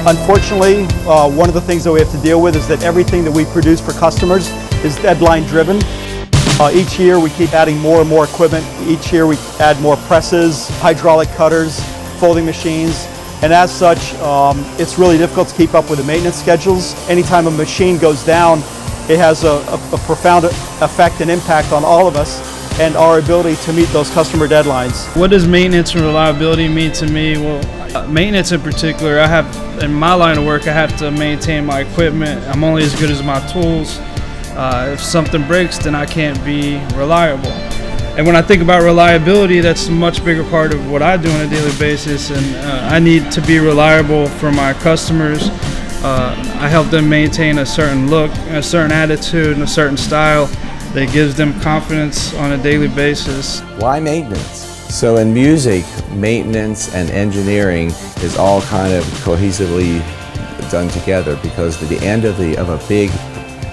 Unfortunately, one of the things that we have to deal with is that everything that we produce for customers is deadline driven. Each year we keep adding more and more equipment. Each year we add more presses, hydraulic cutters, folding machines, and as such, it's really difficult to keep up with the maintenance schedules. Anytime a machine goes down, it has a profound effect and impact on all of us and our ability to meet those customer deadlines. What does maintenance and reliability mean to me? Well, maintenance in particular, in my line of work, I have to maintain my equipment. I'm only as good as my tools. If something breaks, then I can't be reliable. And when I think about reliability, that's a much bigger part of what I do on a daily basis, and I need to be reliable for my customers. I help them maintain a certain look, a certain attitude, and a certain style that gives them confidence on a daily basis. Why maintenance? So in music, maintenance and engineering is all kind of cohesively done together, because at the end of a big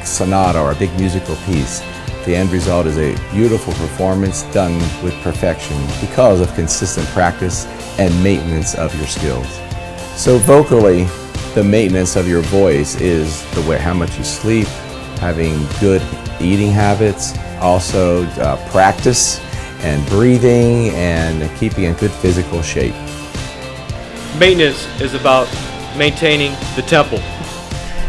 sonata or a big musical piece, the end result is a beautiful performance done with perfection because of consistent practice and maintenance of your skills. So vocally, the maintenance of your voice is the way how much you sleep, having good eating habits, also practice and breathing and keeping in good physical shape. Maintenance is about maintaining the temple.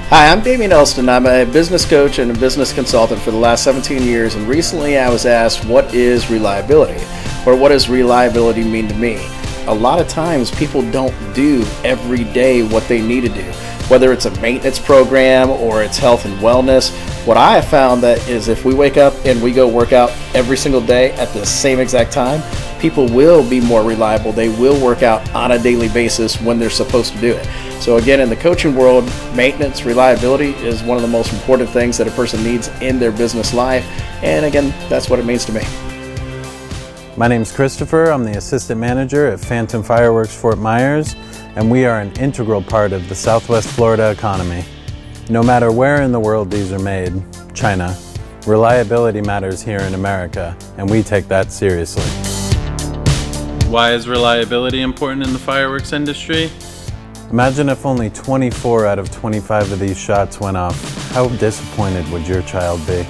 Hi, I'm Damian Elston. I'm a business coach and a business consultant for the last 17 years, and recently I was asked, what is reliability? Or what does reliability mean to me? A lot of times people don't do every day what they need to do, whether it's a maintenance program or it's health and wellness. What I have found that is if we wake up and we go work out every single day at the same exact time, people will be more reliable. They will work out on a daily basis when they're supposed to do it. So again, in the coaching world, maintenance, reliability is one of the most important things that a person needs in their business life. And again, that's what it means to me. My name's Christopher. I'm the assistant manager at Phantom Fireworks Fort Myers, and we are an integral part of the Southwest Florida economy. No matter where in the world these are made, China, reliability matters here in America, and we take that seriously. Why is reliability important in the fireworks industry? Imagine if only 24 out of 25 of these shots went off. How disappointed would your child be?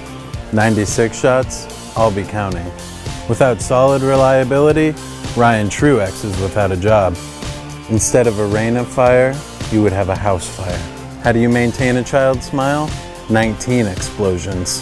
96 shots? I'll be counting. Without solid reliability, Ryan Truex is without a job. Instead of a rain of fire, you would have a house fire. How do you maintain a child's smile? 19 explosions.